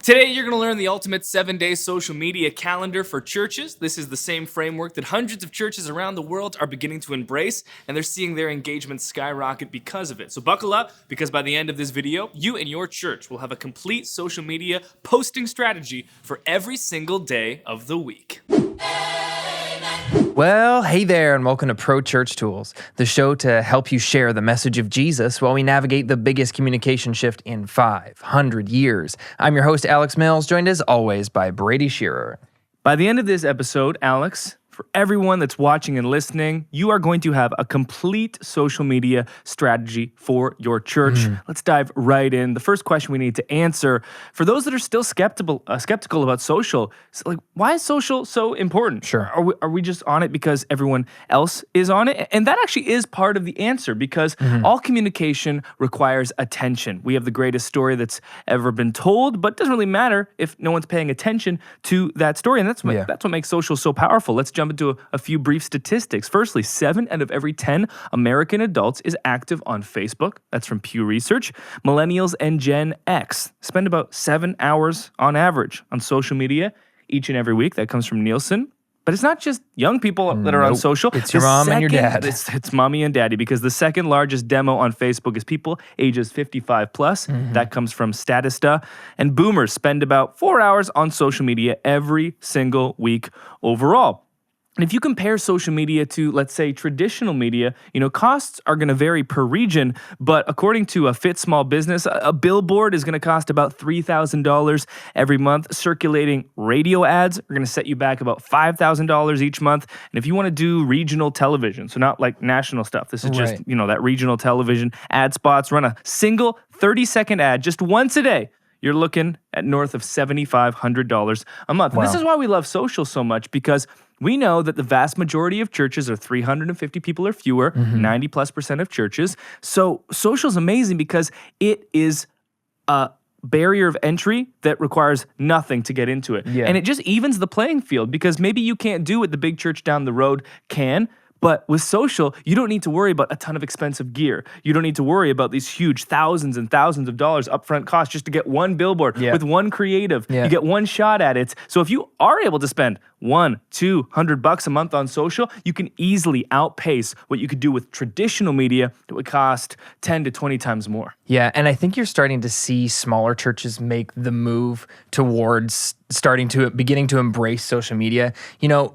Today, you're going to learn the ultimate 7-day social media calendar for churches. This is the same framework that hundreds of churches around the world are beginning to embrace, and they're seeing their engagement skyrocket because of it. So buckle up, because by the end of this video, you and your church will have a complete social media posting strategy for every single day of the week. Well, hey there, and welcome to Pro Church Tools, the show to help you share the message of Jesus while we navigate the biggest communication shift in 500 years. I'm your host, Alex Mills, joined as always by Brady Shearer. By the end of this episode, Alex, for everyone that's watching and listening, you are going to have a complete social media strategy for your church. Let's dive right in. The first question we need to answer, for those that are still skeptical about social, it's like, why is social so important? Sure. Are we just on it because everyone else is on it? And that actually is part of the answer, because all communication requires attention. We have the greatest story that's ever been told, but it doesn't really matter if no one's paying attention to that story. And that's what makes social so powerful. Let's jump into a few brief statistics. Firstly, 7 out of every 10 American adults is active on Facebook. That's from Pew Research. Millennials and Gen X spend about 7 hours on average on social media each and every week. That comes from Nielsen. But it's not just young people that are on social. It's your mom and your dad. It's mommy and daddy, because the second largest demo on Facebook is people ages 55 plus. That comes from Statista. And boomers spend about 4 hours on social media every single week overall. And if you compare social media to, let's say, traditional media, costs are going to vary per region. But according to a Fit Small Business, a billboard is going to cost about $3,000 every month. Circulating radio ads are going to set you back about $5,000 each month. And if you want to do regional television, so not like national stuff, this is just, that regional television ad spots, run a single 30-second ad just once a day, you're looking at north of $7,500 a month. Wow. And this is why we love social so much, because we know that the vast majority of churches are 350 people or fewer, 90+% of churches. So social is amazing because it is a barrier of entry that requires nothing to get into it. And it just evens the playing field, because maybe you can't do what the big church down the road can. But with social, you don't need to worry about a ton of expensive gear. You don't need to worry about these huge thousands and thousands of dollars upfront costs just to get one billboard with one creative. You get one shot at it. So if you are able to spend $100-200 a month on social, you can easily outpace what you could do with traditional media that would cost 10 to 20 times more. Yeah, and I think you're starting to see smaller churches make the move towards beginning to embrace social media.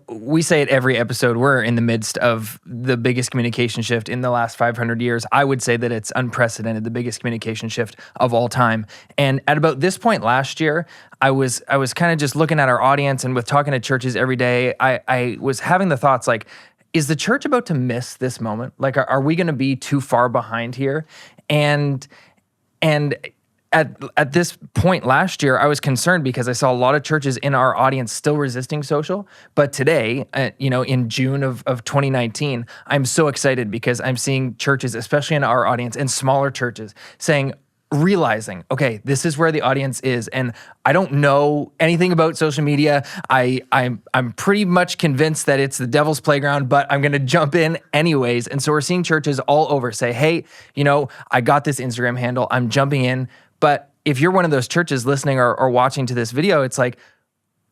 We say it every episode, we're in the midst of the biggest communication shift in the last 500 years. I would say that it's unprecedented, the biggest communication shift of all time. And at about this point last year, I was kind of just looking at our audience, and with talking to churches every day, I was having the thoughts like, is the church about to miss this moment? Like, are we going to be too far behind here? And at this point last year, I was concerned because I saw a lot of churches in our audience still resisting social. But today, in June of 2019, I'm so excited because I'm seeing churches, especially in our audience and smaller churches, realizing, okay, this is where the audience is, and I don't know anything about social media. I'm pretty much convinced that it's the devil's playground, but I'm going to jump in anyways. And so we're seeing churches all over say, hey, I got this Instagram handle, I'm jumping in. But if you're one of those churches listening or watching to this video, it's like,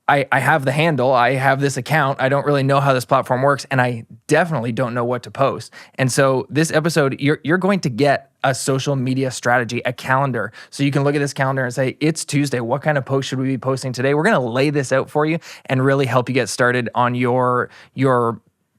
I have the handle, I have this account, I don't really know how this platform works, and I definitely don't know what to post. And so this episode, you're going to get a social media strategy, a calendar. So you can look at this calendar and say, it's Tuesday, what kind of post should we be posting today? We're going to lay this out for you and really help you get started on your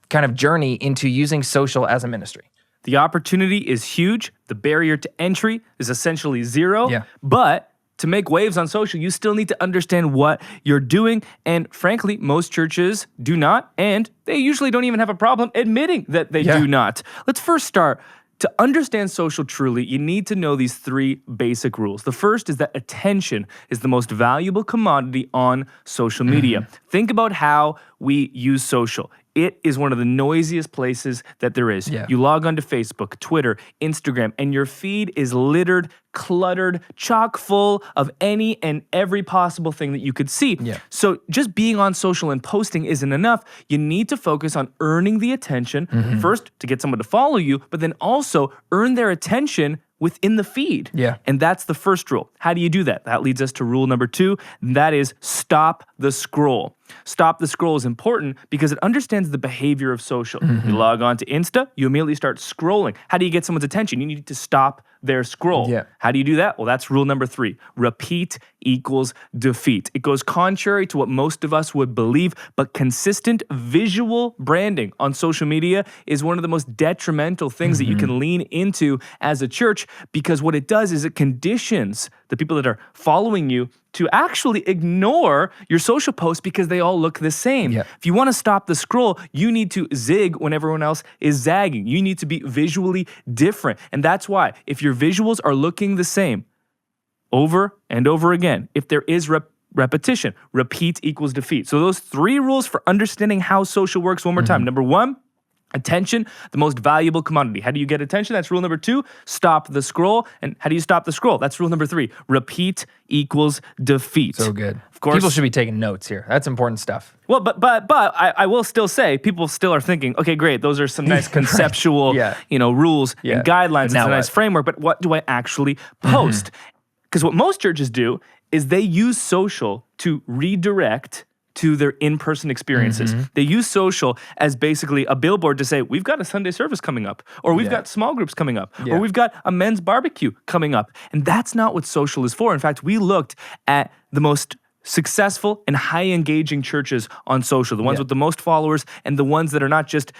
kind of journey into using social as a ministry. The opportunity is huge. The barrier to entry is essentially zero. But to make waves on social, you still need to understand what you're doing. And frankly, most churches do not, and they usually don't even have a problem admitting that they do not. Let's first start. To understand social truly, you need to know these 3 basic rules. The first is that attention is the most valuable commodity on social media. Think about how we use social. It is one of the noisiest places that there is. You log onto Facebook, Twitter, Instagram, and your feed is littered, cluttered, chock full of any and every possible thing that you could see. So just being on social and posting isn't enough. You need to focus on earning the attention, first to get someone to follow you, but then also earn their attention within the feed. Yeah. And that's the first rule. How do you do that? That leads us to rule number 2, and that is stop the scroll. Stop the scroll is important because it understands the behavior of social. You log on to Insta, you immediately start scrolling. How do you get someone's attention? You need to stop their scroll. Yeah. How do you do that? Well, that's rule number 3. Repeat equals defeat. It goes contrary to what most of us would believe, but consistent visual branding on social media is one of the most detrimental things that you can lean into as a church, because what it does is it conditions the people that are following you to actually ignore your social posts because they all look the same. Yeah. If you want to stop the scroll, you need to zig when everyone else is zagging. You need to be visually different. And that's why if your visuals are looking the same over and over again, if there is repetition, repeat equals defeat. So those 3 rules for understanding how social works one more time. Number 1, attention, the most valuable commodity. How do you get attention? That's rule number 2. Stop the scroll. And how do you stop the scroll? That's rule number 3. Repeat equals defeat. So good. Of course. People should be taking notes here. That's important stuff. Well, but I will still say people still are thinking, okay, great, those are some nice conceptual, Yeah. rules and guidelines. It's Now a nice what? framework, but what do I actually post? Because what most churches do is they use social to redirect to their in-person experiences. They use social as basically a billboard to say, we've got a Sunday service coming up, or we've got small groups coming up, Yeah. or we've got a men's barbecue coming up. And that's not what social is for. In fact, we looked at the most successful and high engaging churches on social, the ones with the most followers and the ones that are not just,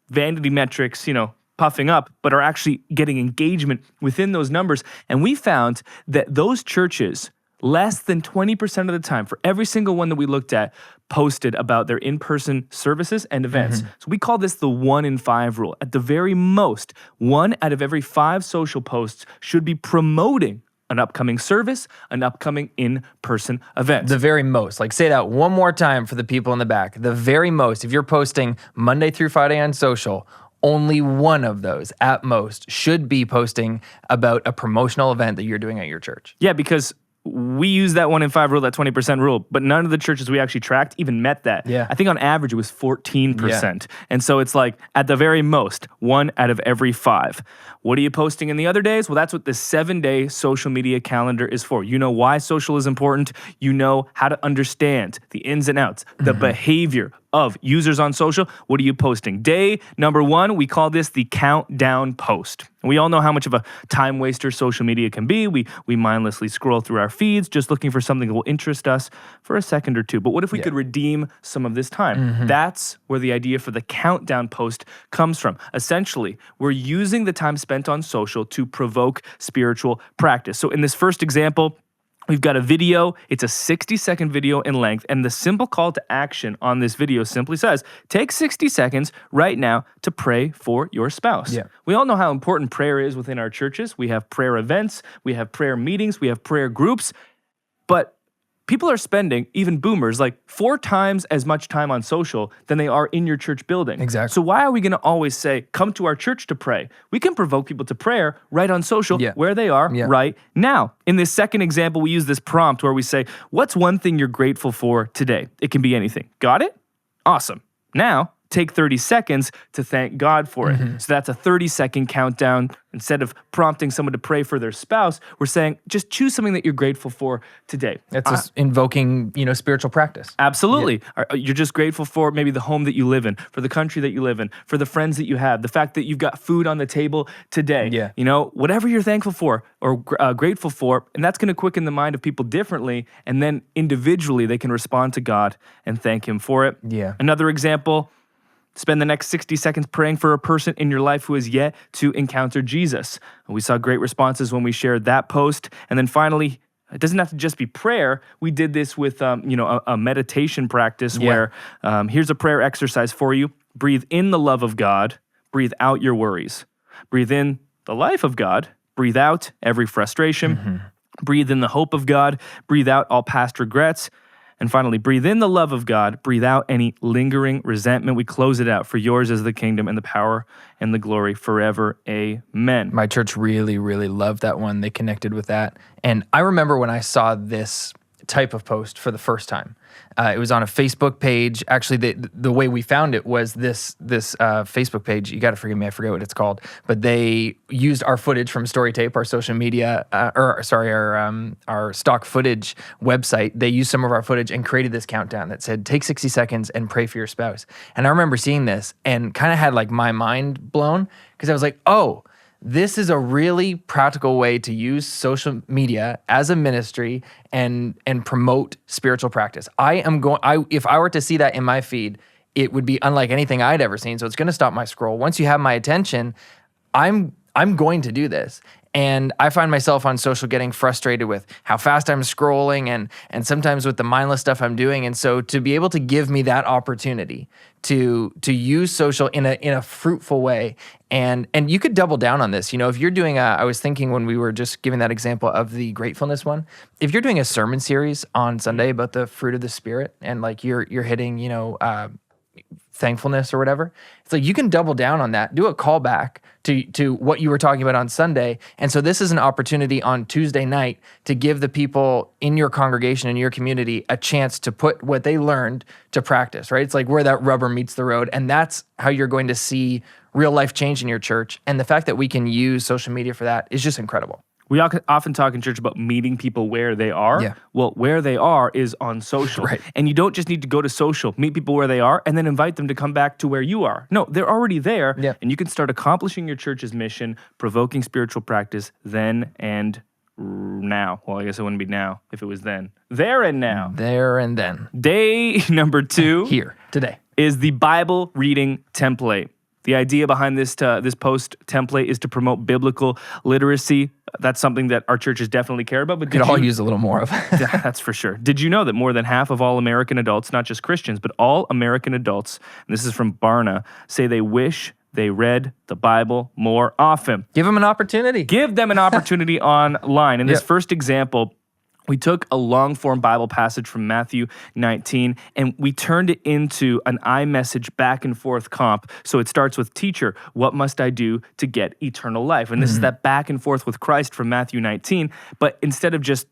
vanity metrics, puffing up, but are actually getting engagement within those numbers. And we found that those churches, less than 20% of the time, for every single one that we looked at, posted about their in-person services and events. So we call this the 1 in 5 rule. At the very most, 1 out of every 5 social posts should be promoting an upcoming service, an upcoming in-person event. The very most. Like, say that one more time for the people in the back. The very most. If you're posting Monday through Friday on social, only one of those, at most, should be posting about a promotional event that you're doing at your church. Yeah, because we use that 1 in 5 rule, that 20% rule, but none of the churches we actually tracked even met that. Yeah. I think on average it was 14%. And so it's like, at the very most, 1 out of every 5. What are you posting in the other days? Well, that's what the 7-day social media calendar is for. You know why social is important. You know how to understand the ins and outs, the behavior of users on social. What are you posting? Day number 1, we call this the countdown post. And we all know how much of a time waster social media can be. We mindlessly scroll through our feeds just looking for something that will interest us for a second or two. But what if we could redeem some of this time? That's where the idea for the countdown post comes from. Essentially, we're using the time spent on social to provoke spiritual practice. So in this first example, we've got a video. It's a 60-second video in length, and the simple call to action on this video simply says, take 60 seconds right now to pray for your spouse. Yeah. We all know how important prayer is within our churches. We have prayer events, we have prayer meetings, we have prayer groups, but people are spending, even boomers, like 4 times as much time on social than they are in your church building. Exactly. So why are we going to always say, come to our church to pray? We can provoke people to prayer right on social where they are right now. In this second example, we use this prompt where we say, what's one thing you're grateful for today? It can be anything. Got it? Awesome. Now, take 30 seconds to thank God for it. So that's a 30-second countdown. Instead of prompting someone to pray for their spouse, we're saying, just choose something that you're grateful for today. That's just invoking, spiritual practice. Absolutely. You're just grateful for maybe the home that you live in, for the country that you live in, for the friends that you have, the fact that you've got food on the table today. Yeah. Whatever you're thankful for or grateful for, and that's going to quicken the mind of people differently, and then individually they can respond to God and thank Him for it. Yeah. Another example, spend the next 60 seconds praying for a person in your life who has yet to encounter Jesus. We saw great responses when we shared that post. And then finally, it doesn't have to just be prayer. We did this with a meditation practice where here's a prayer exercise for you. Breathe in the love of God. Breathe out your worries. Breathe in the life of God. Breathe out every frustration. Breathe in the hope of God. Breathe out all past regrets. And finally, breathe in the love of God, breathe out any lingering resentment. We close it out. For yours is the kingdom and the power and the glory forever. Amen. My church really, really loved that one. They connected with that. And I remember when I saw this type of post for the first time. It was on a Facebook page. Actually, the way we found it was this Facebook page. You got to forgive me, I forget what it's called, but they used our footage from Storytape, our social media, our stock footage website. They used some of our footage and created this countdown that said, take 60 seconds and pray for your spouse. And I remember seeing this and kind of had like my mind blown, because I was like, oh, this is a really practical way to use social media as a ministry and promote spiritual practice. If I were to see that in my feed, it would be unlike anything I'd ever seen. So it's going to stop my scroll. Once you have my attention, I'm going to do this. And I find myself on social getting frustrated with how fast I'm scrolling and sometimes with the mindless stuff I'm doing. And so to be able to give me that opportunity to use social in a fruitful way, and you could double down on this. You know, if you're doing I was thinking when we were just giving that example of the gratefulness one, if you're doing a sermon series on Sunday about the fruit of the Spirit and like you're hitting, thankfulness or whatever, it's like you can double down on that, do a callback to what you were talking about on Sunday. And so this is an opportunity on Tuesday night to give the people in your congregation, in your community, a chance to put what they learned to practice, right? It's like where that rubber meets the road. And that's how you're going to see real life change in your church. And the fact that we can use social media for that is just incredible. We often talk in church about meeting people where they are. Yeah. Well, where they are is on social. Right. And you don't just need to go to social, meet people where they are, and then invite them to come back to where you are. No, they're already there. Yeah. And you can start accomplishing your church's mission, provoking spiritual practice then and now. Well, I guess it wouldn't be now if it was then. There and now. There and then. Day number 2. Here, today. Is the Bible reading template. The idea behind this post template is to promote biblical literacy. That's something that our churches definitely care about. But we could all use a little more of. Yeah, that's for sure. Did you know that more than half of all American adults, not just Christians, but all American adults, and this is from Barna, say they wish they read the Bible more often? Give them an opportunity. Give them an opportunity online. In this first example, we took a long-form Bible passage from Matthew 19, and we turned it into an iMessage back and forth comp. So it starts with, teacher, what must I do to get eternal life? And this is that back and forth with Christ from Matthew 19. But instead of just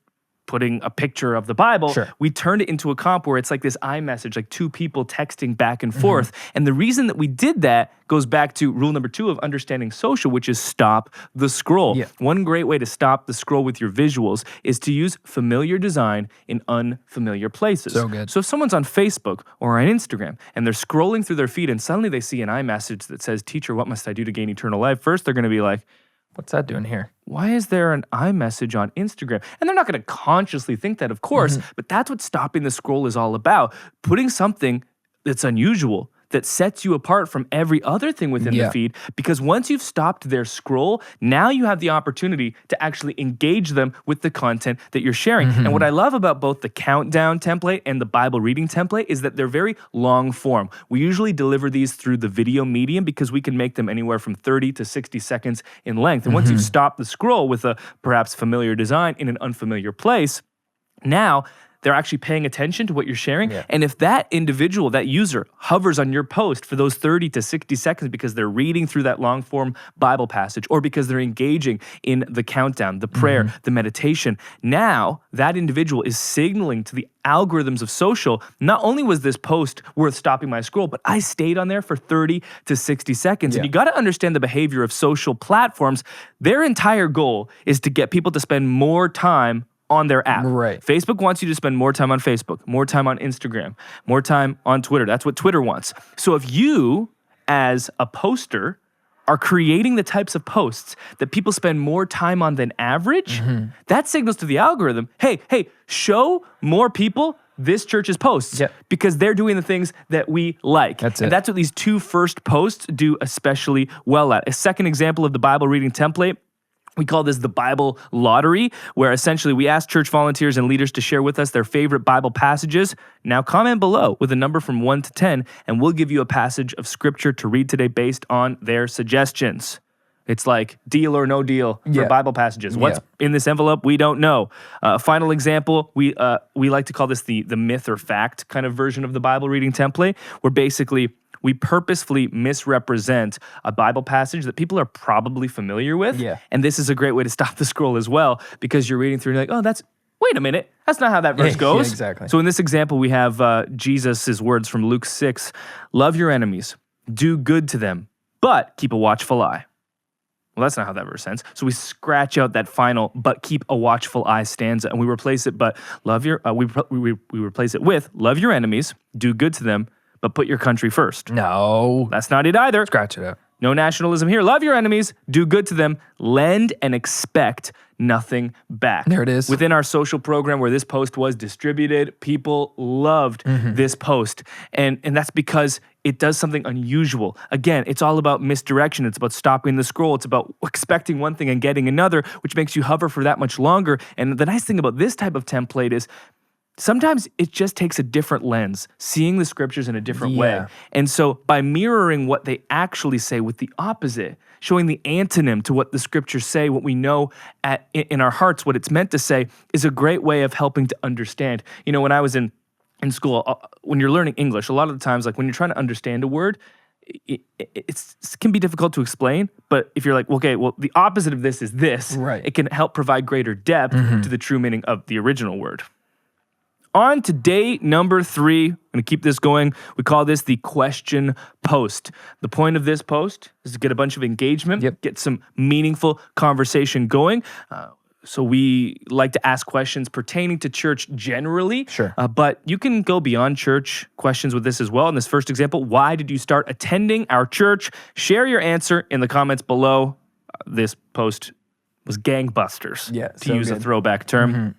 putting a picture of the Bible, we turned it into a comp where it's like this iMessage, like two people texting back and forth. And the reason that we did that goes back to rule number 2 of understanding social, which is stop the scroll. One great way to stop the scroll with your visuals is to use familiar design in unfamiliar places. So good. So if someone's on Facebook or on Instagram and they're scrolling through their feed and suddenly they see an iMessage that says, teacher, what must I do to gain eternal life? First, they're going to be like, what's that doing here? Why is there an iMessage on Instagram? And they're not going to consciously think that, of course, but that's what stopping the scroll is all about. Putting something that's unusual, that sets you apart from every other thing within the feed, because once you've stopped their scroll, now you have the opportunity to actually engage them with the content that you're sharing. And what I love about both the countdown template and the Bible reading template is that they're very long form. We usually deliver these through the video medium because we can make them anywhere from 30 to 60 seconds in length. And once you've stopped the scroll with a perhaps familiar design in an unfamiliar place, now they're actually paying attention to what you're sharing. And if that individual, that user, hovers on your post for those 30 to 60 seconds because they're reading through that long form Bible passage or because they're engaging in the countdown, the prayer, the meditation, now that individual is signaling to the algorithms of social, not only was this post worth stopping my scroll, but I stayed on there for 30 to 60 seconds. And you got to understand the behavior of social platforms. Their entire goal is to get people to spend more time on their app. Right. Facebook wants you to spend more time on Facebook, more time on Instagram, more time on Twitter. That's what Twitter wants. So if you, as a poster, are creating the types of posts that people spend more time on than average, that signals to the algorithm, hey, show more people this church's posts because they're doing the things that we like. And that's what these 2 first posts do especially well at. A second example of the Bible reading template, we call this the Bible lottery, where essentially we ask church volunteers and leaders to share with us their favorite Bible passages. Now comment below with a number from 1 to 10, and we'll give you a passage of scripture to read today based on their suggestions. It's like deal or no deal for Bible passages. What's in this envelope? We don't know. Final example, we like to call this the myth or fact kind of version of the Bible reading template, where basically we purposefully misrepresent a Bible passage that people are probably familiar with. And this is a great way to stop the scroll as well, because you're reading through and you're like, oh, wait a minute, that's not how that verse Yeah, goes. exactly. So in this example, we have Jesus' words from Luke 6, love your enemies, do good to them, but keep a watchful eye. Well, that's not how that verse ends. So we scratch out that final, but keep a watchful eye stanza, and we replace it. But we replace it with love your enemies, do good to them, but put your country first. No. That's not it either. Scratch it out. No nationalism here. Love your enemies, do good to them, lend and expect nothing back. There it is. Within our social program where this post was distributed, people loved this post. And that's because it does something unusual. Again, it's all about misdirection. It's about stopping the scroll. It's about expecting one thing and getting another, which makes you hover for that much longer. And the nice thing about this type of template is sometimes it just takes a different lens, seeing the scriptures in a different way. And so by mirroring what they actually say with the opposite, showing the antonym to what the scriptures say, what we know in our hearts, what it's meant to say, is a great way of helping to understand. You know, when I was in school, when you're learning English, a lot of the times, like when you're trying to understand a word, it can be difficult to explain, but if you're like, okay, well, the opposite of this is this, Right. it can help provide greater depth to the true meaning of the original word. On to day number 3, I'm going to keep this going. We call this the question post. The point of this post is to get a bunch of engagement, get some meaningful conversation going. So we like to ask questions pertaining to church generally. Sure. But you can go beyond church questions with this as well. In this first example, why did you start attending our church? Share your answer in the comments below. This post was gangbusters, to use a throwback term.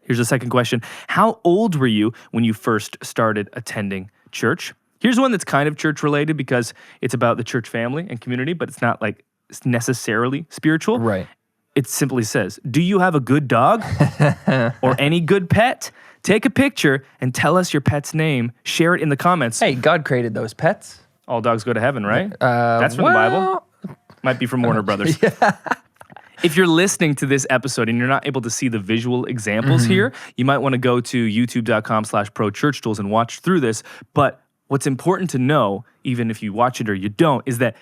Here's the second question. How old were you when you first started attending church? Here's one that's kind of church related because it's about the church family and community, but it's not like necessarily spiritual. Right. It simply says, do you have a good dog or any good pet? Take a picture and tell us your pet's name. Share it in the comments. Hey, God created those pets. All dogs go to heaven, right? That's from the Bible. Might be from Warner Brothers. If you're listening to this episode and you're not able to see the visual examples here, you might want to go to youtube.com/prochurchtools and watch through this. But what's important to know, even if you watch it or you don't, is that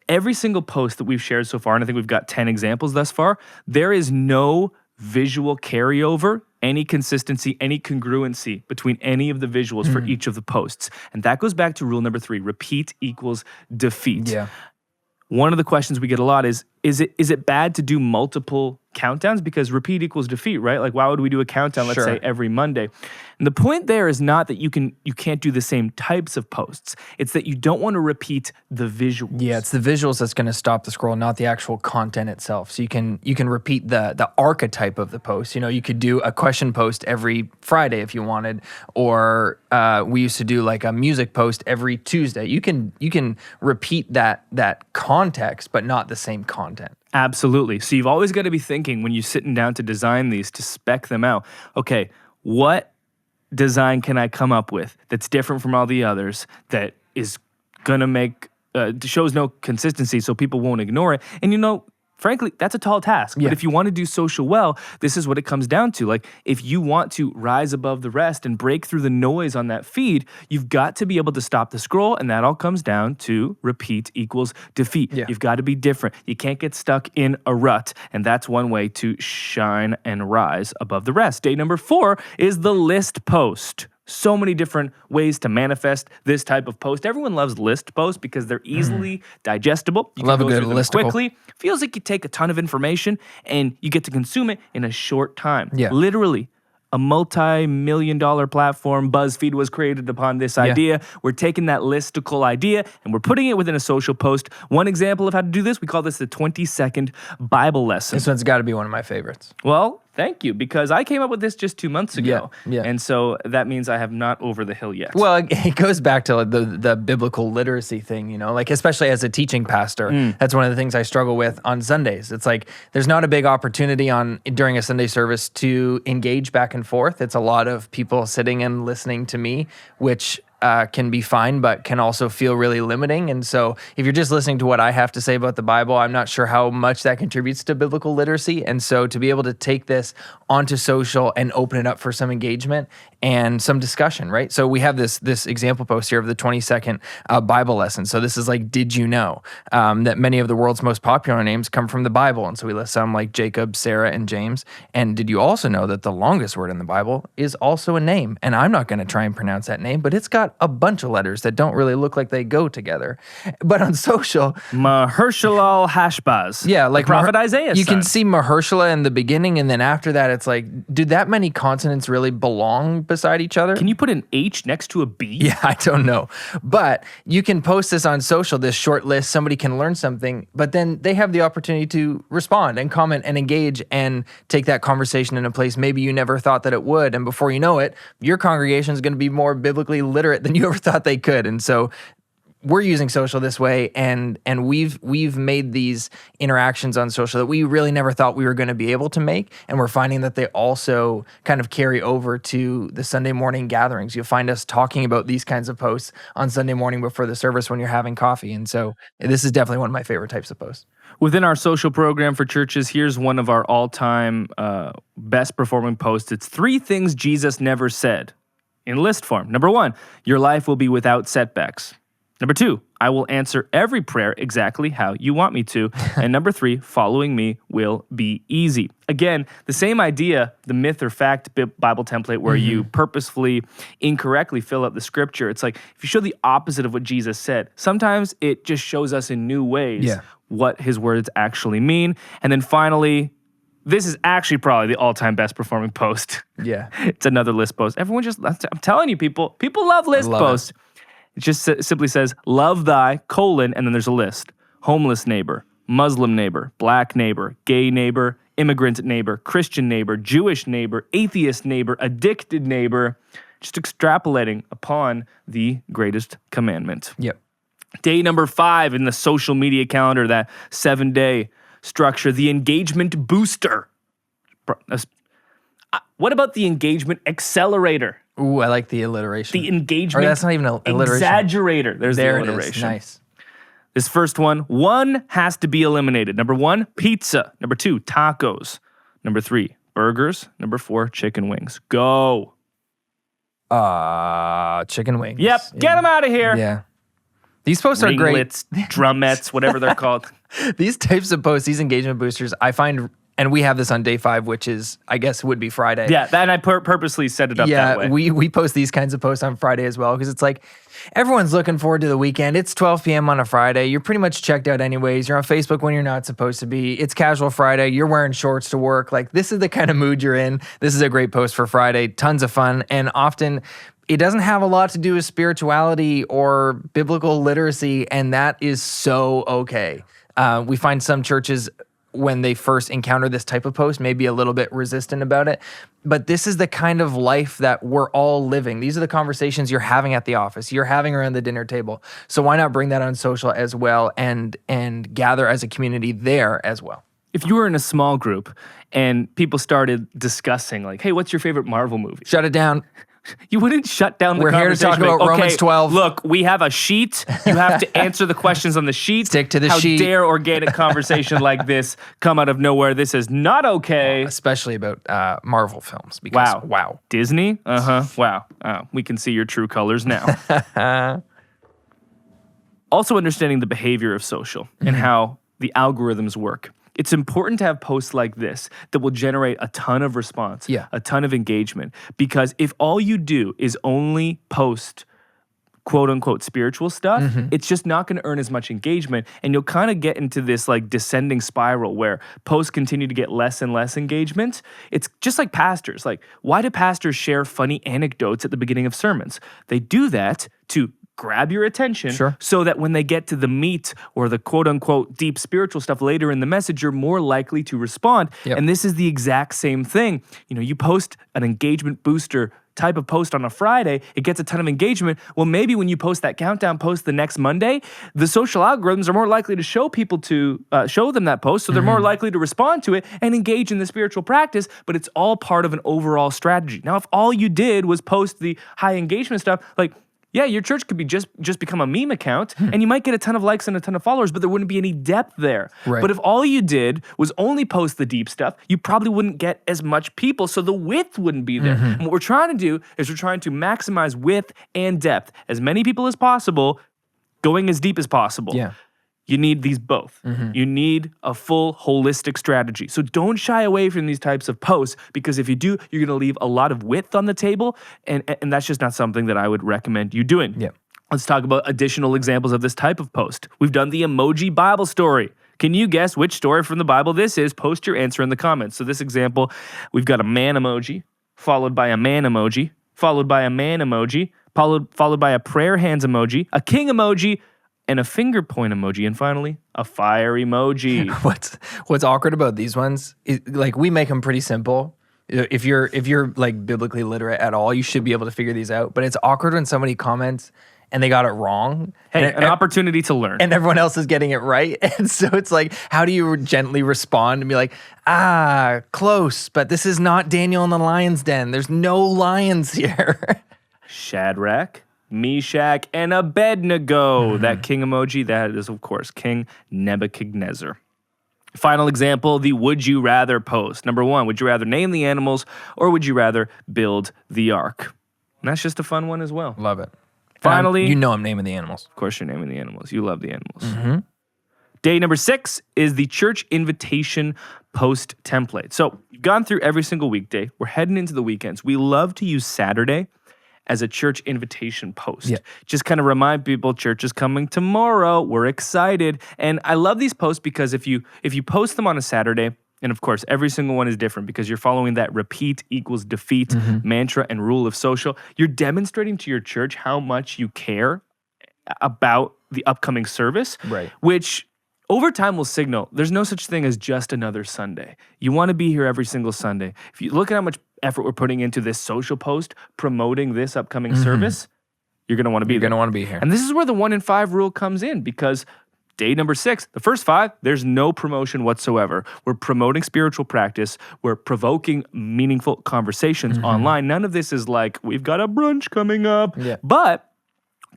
every single post that we've shared so far, and I think we've got 10 examples thus far, there is no visual carryover, any consistency, any congruency between any of the visuals for each of the posts. And that goes back to rule number 3, repeat equals defeat. Yeah. One of the questions we get a lot is it bad to do multiple countdowns? Because repeat equals defeat, right? Like, why would we do a countdown, let's say, every Monday? And the point there is not that you can't do the same types of posts. It's that you don't want to repeat the visuals. Yeah, it's the visuals that's going to stop the scroll, not the actual content itself. So you can repeat the archetype of the post. You know, you could do a question post every Friday if you wanted, or we used to do like a music post every Tuesday. You can repeat that context, but not the same content. Absolutely. So you've always got to be thinking when you're sitting down to design these, to spec them out. Okay, what design can I come up with that's different from all the others, that is going to make, shows no consistency so people won't ignore it? And you know, frankly, that's a tall task. But if you want to do social well, this is what it comes down to. Like, if you want to rise above the rest and break through the noise on that feed, you've got to be able to stop the scroll, and that all comes down to repeat equals defeat. You've got to be different. You can't get stuck in a rut, and that's one way to shine and rise above the rest. Day number 4 is the list post. So many different ways to manifest this type of post. Everyone loves list posts because they're easily digestible. You Love can a go good through them listicle. quickly. Feels like you take a ton of information and you get to consume it in a short time. Yeah. Literally, a multi-million-dollar platform, BuzzFeed, was created upon this idea. We're taking that listicle idea and we're putting it within a social post. One example of how to do this, we call this the 20-second Bible lesson. This one's got to be one of my favorites. Well, thank you, because I came up with this just 2 months ago. Yeah. And so that means I have not over the hill yet. Well, it goes back to like the biblical literacy thing, you know, like especially as a teaching pastor, that's one of the things I struggle with on Sundays. It's like there's not a big opportunity during a Sunday service to engage back and forth. It's a lot of people sitting and listening to me, which can be fine, but can also feel really limiting. And so if you're just listening to what I have to say about the Bible, I'm not sure how much that contributes to biblical literacy. And so to be able to take this onto social and open it up for some engagement and some discussion, right? So we have this example post here of the 20-second Bible lesson. So this is like, did you know that many of the world's most popular names come from the Bible? And so we list some like Jacob, Sarah, and James. And did you also know that the longest word in the Bible is also a name? And I'm not going to try and pronounce that name, but it's got a bunch of letters that don't really look like they go together. But on social, Mahershala Hashbaz. yeah, like the prophet Isaiah. You can see Mahershala in the beginning, and then after that, it's like, do that many consonants really belong beside each other? Can you put an H next to a B? Yeah, I don't know. But you can post this on social, this short list, somebody can learn something, but then they have the opportunity to respond and comment and engage and take that conversation in a place maybe you never thought that it would. And before you know it, your congregation is going to be more biblically literate than you ever thought they could. And so we're using social this way, and we've made these interactions on social that we really never thought we were going to be able to make, and we're finding that they also kind of carry over to the Sunday morning gatherings. You'll find us talking about these kinds of posts on Sunday morning before the service when you're having coffee, and so this is definitely one of my favorite types of posts. Within our social program for churches, here's one of our all-time best performing posts. It's 3 things Jesus never said in list form. Number 1, your life will be without setbacks. Number 2, I will answer every prayer exactly how you want me to. And number 3, following me will be easy. Again, the same idea, the myth or fact Bible template where you purposefully, incorrectly fill out the scripture. It's like if you show the opposite of what Jesus said, sometimes it just shows us in new ways what his words actually mean. And then finally, this is actually probably the all-time best performing post. Yeah. It's another list post. Everyone just, I'm telling you, people love list posts. It just simply says, love thy, and then there's a list. Homeless neighbor, Muslim neighbor, black neighbor, gay neighbor, immigrant neighbor, Christian neighbor, Jewish neighbor, atheist neighbor, addicted neighbor, just extrapolating upon the greatest commandment. Yep. Day number 5 in the social media calendar, that 7-day structure, the engagement booster. What about the engagement accelerator? Ooh, I like the alliteration. The engagement that's not even an alliteration. exaggerator. There's There the it alliteration. is. Nice. This first one has to be eliminated. Number 1, pizza. Number 2, tacos. Number 3, burgers. Number 4, chicken wings. Go. Chicken wings. Yep, get them out of here. Yeah. These posts are great. Ringlets, drumettes, whatever they're called. These types of posts, these engagement boosters, I find, and we have this on day 5, which is, I guess, would be Friday. Yeah, and I purposely set it up that way. We post these kinds of posts on Friday as well, because it's like, everyone's looking forward to the weekend. It's 12 p.m. on a Friday. You're pretty much checked out anyways. You're on Facebook when you're not supposed to be. It's casual Friday. You're wearing shorts to work. Like, this is the kind of mood you're in. This is a great post for Friday. Tons of fun. And often, it doesn't have a lot to do with spirituality or biblical literacy, and that is so okay. We find some churches, when they first encounter this type of post, maybe a little bit resistant about it. But this is the kind of life that we're all living. These are the conversations you're having at the office, you're having around the dinner table. So why not bring that on social as well and gather as a community there as well? If you were in a small group and people started discussing, like, hey, what's your favorite Marvel movie? Shut it down. You wouldn't shut down the We're here to conversation. talk about Okay, Romans 12. Look, we have a sheet. You have to answer the questions on the sheet. Stick to the How sheet. How dare organic conversation like this come out of nowhere? This is not okay. Especially about Marvel films. Because, wow. Disney? Wow. We can see your true colors now. Also understanding the behavior of social and how the algorithms work. It's important to have posts like this that will generate a ton of response, a ton of engagement. Because if all you do is only post quote unquote spiritual stuff, it's just not going to earn as much engagement. And you'll kind of get into this like descending spiral where posts continue to get less and less engagement. It's just like pastors. Like, why do pastors share funny anecdotes at the beginning of sermons? They do that to grab your attention so that when they get to the meat or the quote-unquote deep spiritual stuff later in the message, you're more likely to respond. And this is the exact same thing. You know, you post an engagement booster type of post on a Friday, it gets a ton of engagement. Well, maybe when you post that countdown post the next Monday, the social algorithms are more likely to show people to show them that post, so they're more likely to respond to it and engage in the spiritual practice, but it's all part of an overall strategy. Now, if all you did was post the high engagement stuff, like, Yeah, your church could be just become a meme account, and you might get a ton of likes and a ton of followers, but there wouldn't be any depth there. Right. But if all you did was only post the deep stuff, you probably wouldn't get as much people, so the width wouldn't be there. And what we're trying to do is we're trying to maximize width and depth. As many people as possible, going as deep as possible. Yeah. You need these both. You need a full holistic strategy. So don't shy away from these types of posts, because if you do, you're going to leave a lot of width on the table, and that's just not something that I would recommend you doing. Yeah. Let's talk about additional examples of this type of post. We've done the emoji Bible story. Can you guess which story from the Bible this is? Post your answer in the comments. So this example, we've got a man emoji, followed by a man emoji, followed by a man emoji, followed by a prayer hands emoji, a king emoji, and a finger point emoji, and finally, a fire emoji. What's awkward about these ones is, like, we make them pretty simple. If you're like biblically literate at all, you should be able to figure these out. But it's awkward when somebody comments and they got it wrong. Hey, an opportunity to learn. And everyone else is getting it right. And so it's like, how do you gently respond and be like, close, but this is not Daniel in the lion's den. There's no lions here. Shadrach, Meshach, and Abednego. That king emoji, that is, of course, King Nebuchadnezzar. Final example, the would you rather post. Number 1, would you rather name the animals, or would you rather build the ark? And that's just a fun one as well. Love it. Finally, I'm naming the animals. Of course you're naming the animals. You love the animals. Day number 6 is the church invitation post template. So you've gone through every single weekday. We're heading into the weekends. We love to use Saturday as a church invitation post. Yeah. Just kind of remind people church is coming tomorrow. We're excited. And I love these posts because if you post them on a Saturday, and of course, every single one is different because you're following that repeat equals defeat mantra and rule of social, you're demonstrating to your church how much you care about the upcoming service, Right. which over time will signal there's no such thing as just another Sunday. You want to be here every single Sunday. If you look at how much effort we're putting into this social post promoting this upcoming service, you're going to want to be there. You're going to want to be here. And this is where the 1 in 5 rule comes in, because day number 6, the first 5, there's no promotion whatsoever. We're promoting spiritual practice. We're provoking meaningful conversations online. None of this is like, we've got a brunch coming up. Yeah. But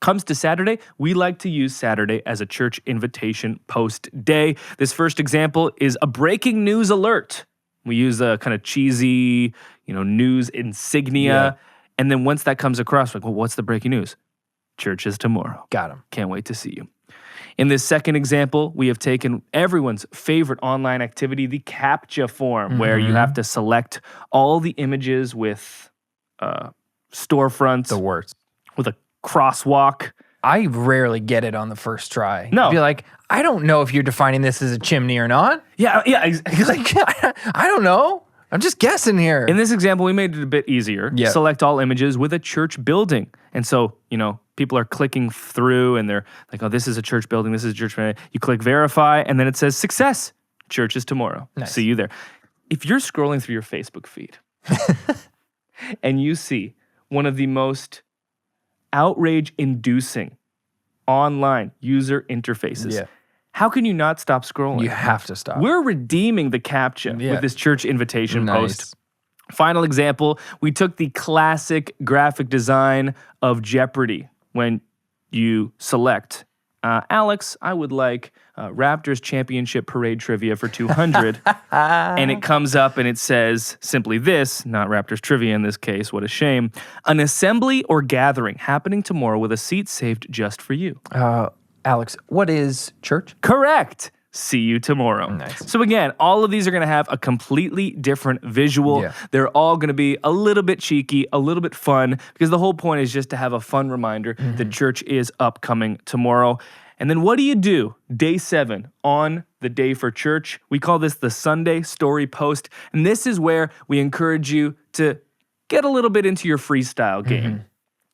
comes to Saturday, we like to use Saturday as a church invitation post day. This first example is a breaking news alert. We use a kind of cheesy, news insignia. Yeah. And then once that comes across, like, well, what's the breaking news? Church is tomorrow. Got him. Can't wait to see you. In this second example, we have taken everyone's favorite online activity, the CAPTCHA form, where you have to select all the images with storefronts, The worst. with a crosswalk. I rarely get it on the first try. No. I'd be like, I don't know if you're defining this as a chimney or not. Yeah. Like, I don't know. I'm just guessing here. In this example, we made it a bit easier. Yeah. Select all images with a church building. And so, people are clicking through and they're like, oh, this is a church building. This is a church building. You click verify and then it says success. Church is tomorrow. Nice. See you there. If you're scrolling through your Facebook feed and you see one of the most outrage-inducing online user interfaces, Yeah. how can you not stop scrolling? You have to stop. We're redeeming the CAPTCHA Yeah. with this church invitation Nice. post. Final example, we took the classic graphic design of Jeopardy when you select, Alex, I would like Raptors championship parade trivia for 200. And it comes up and it says simply this, not Raptors trivia in this case, what a shame. An assembly or gathering happening tomorrow with a seat saved just for you. Alex, what is church? Correct. See you tomorrow. Nice. So again, all of these are going to have a completely different visual. Yeah. They're all going to be a little bit cheeky, a little bit fun, because the whole point is just to have a fun reminder that church is upcoming tomorrow. And then what do you do? Day 7, on the day for church. We call this the Sunday story post. And this is where we encourage you to get a little bit into your freestyle game.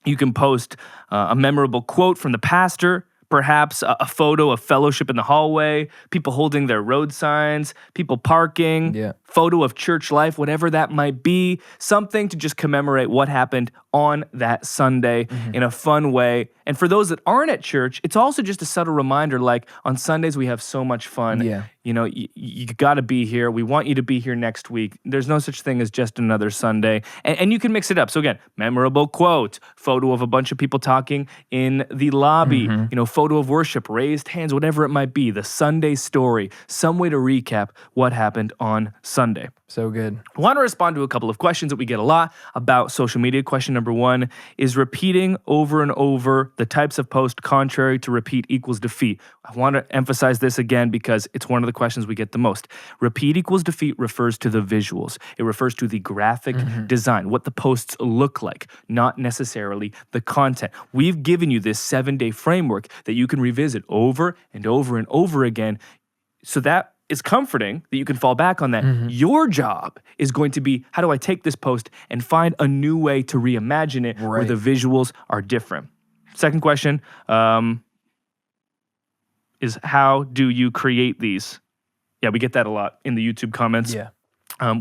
You can post a memorable quote from the pastor, perhaps a photo of fellowship in the hallway, people holding their road signs, people parking, photo of church life, whatever that might be, something to just commemorate what happened on that Sunday in a fun way. And for those that aren't at church, it's also just a subtle reminder, like on Sundays we have so much fun. You know, you got to be here. We want you to be here next week. There's no such thing as just another Sunday. And you can mix it up. So again, memorable quote, photo of a bunch of people talking in the lobby, you know, photo of worship, raised hands, whatever it might be, the Sunday story, some way to recap what happened on Sunday. So good. I want to respond to a couple of questions that we get a lot about social media. Question number one is repeating over and over the types of post contrary to repeat equals defeat. I want to emphasize this again because it's one of the questions we get the most. Repeat equals defeat refers to the visuals. It refers to the graphic design, what the posts look like, not necessarily the content. We've given you this 7-day framework that you can revisit over and over and over again, so that is comforting that you can fall back on that. Your job is going to be, how do I take this post and find a new way to reimagine it where the visuals are different? Second question is, how do you create these? Yeah, we get that a lot in the YouTube comments.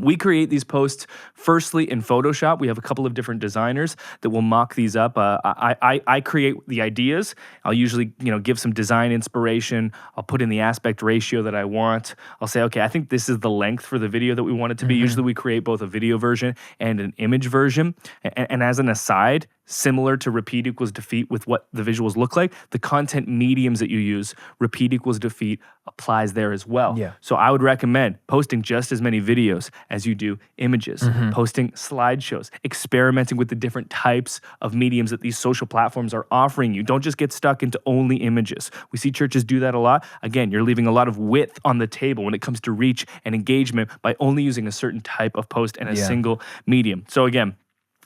We create these posts firstly in Photoshop. We have a couple of different designers that will mock these up. I create the ideas. I'll usually, you know, give some design inspiration. I'll put in the aspect ratio that I want. I'll say, okay, I think this is the length for the video that we want it to be. Usually we create both a video version and an image version. And as an aside, similar to repeat equals defeat with what the visuals look like, the content mediums that you use, repeat equals defeat applies there as well. So I would recommend posting just as many videos as you do images, posting slideshows, experimenting with the different types of mediums that these social platforms are offering you. Don't just get stuck into only images. We see churches do that a lot. Again, you're leaving a lot of width on the table when it comes to reach and engagement by only using a certain type of post and a single medium. So again,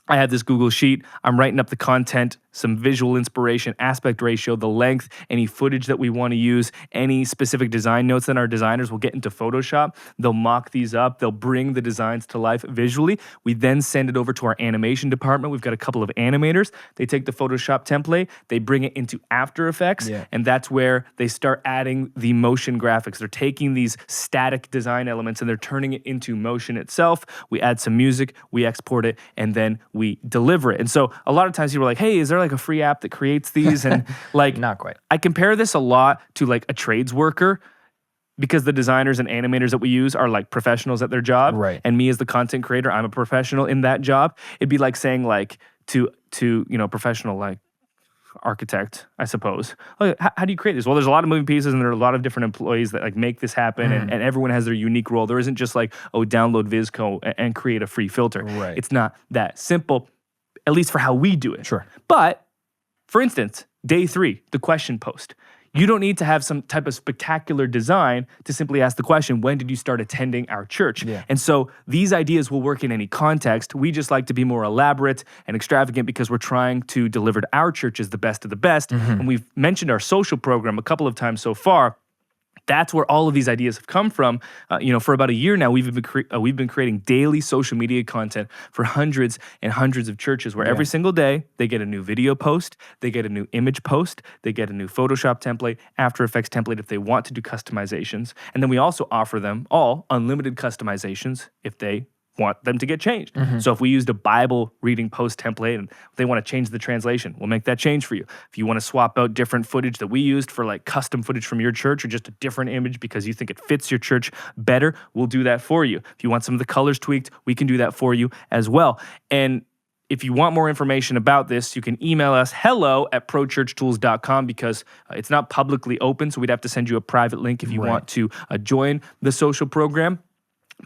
I had this Google Sheet. I'm writing up the content, some visual inspiration, aspect ratio, the length, any footage that we want to use, any specific design notes that our designers will get into Photoshop. They'll mock these up. They'll bring the designs to life visually. We then send it over to our animation department. We've got a couple of animators. They take the Photoshop template, they bring it into After Effects, and that's where they start adding the motion graphics. They're taking these static design elements and they're turning it into motion itself. We add some music, we export it, and then we deliver it. And so a lot of times people are like, hey, is there like a free app that creates these? And like, not quite. I compare this a lot to like a trades worker, because the designers and animators that we use are like professionals at their job. And me as the content creator, I'm a professional in that job. It'd be like saying like to you know, professional like architect, I suppose. Like, how do you create this? Well, there's a lot of moving pieces and there are a lot of different employees that like make this happen, and everyone has their unique role. There isn't just like, oh, download VSCO and create a free filter. It's not that simple, at least for how we do it. But for instance, day 3, the question post. You don't need to have some type of spectacular design to simply ask the question, when did you start attending our church? And so these ideas will work in any context. We just like to be more elaborate and extravagant because we're trying to deliver to our churches the best of the best. And we've mentioned our social program a couple of times so far. That's where all of these ideas have come from. You know, for about a year now, we've been creating daily social media content for hundreds and hundreds of churches, where every single day they get a new video post, they get a new image post, they get a new Photoshop template, After Effects template if they want to do customizations, and then we also offer them all unlimited customizations if they want them to get changed. So if we used a Bible reading post template and they want to change the translation, we'll make that change for you. If you want to swap out different footage that we used for like custom footage from your church, or just a different image because you think it fits your church better, we'll do that for you. If you want some of the colors tweaked, we can do that for you as well. And if you want more information about this, you can email us hello@prochurchtools.com, because it's not publicly open, so we'd have to send you a private link if you want to join the social program.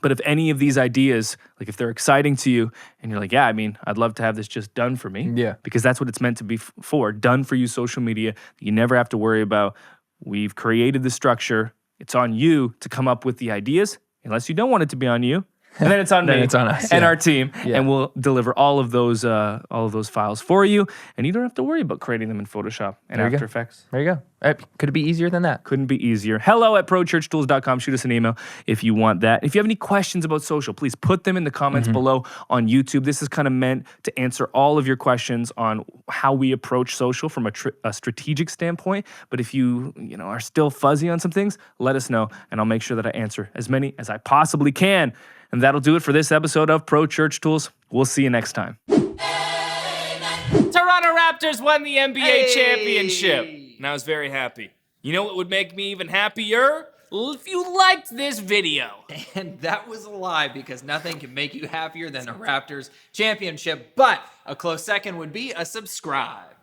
But if any of these ideas, like if they're exciting to you and you're like, yeah, I mean, I'd love to have this just done for me. Because that's what it's meant to be for, done for you social media. You never have to worry about. We've created the structure. It's on you to come up with the ideas, unless you don't want it to be on you. And then it's on me, it's on us, and our team, and we'll deliver all of those files for you, and you don't have to worry about creating them in Photoshop and After Effects. There you go. Could it be easier than that? Couldn't be easier. hello@prochurchtools.com. Shoot us an email if you want that. If you have any questions about social, please put them in the comments below on YouTube. This is kind of meant to answer all of your questions on how we approach social from a strategic standpoint. But if you are still fuzzy on some things, let us know, and I'll make sure that I answer as many as I possibly can. And that'll do it for this episode of Pro Church Tools. We'll see you next time. Toronto Raptors won the NBA championship. And I was very happy. You know what would make me even happier? If you liked this video. And that was a lie, because nothing can make you happier than a Raptors championship. But a close second would be a subscribe.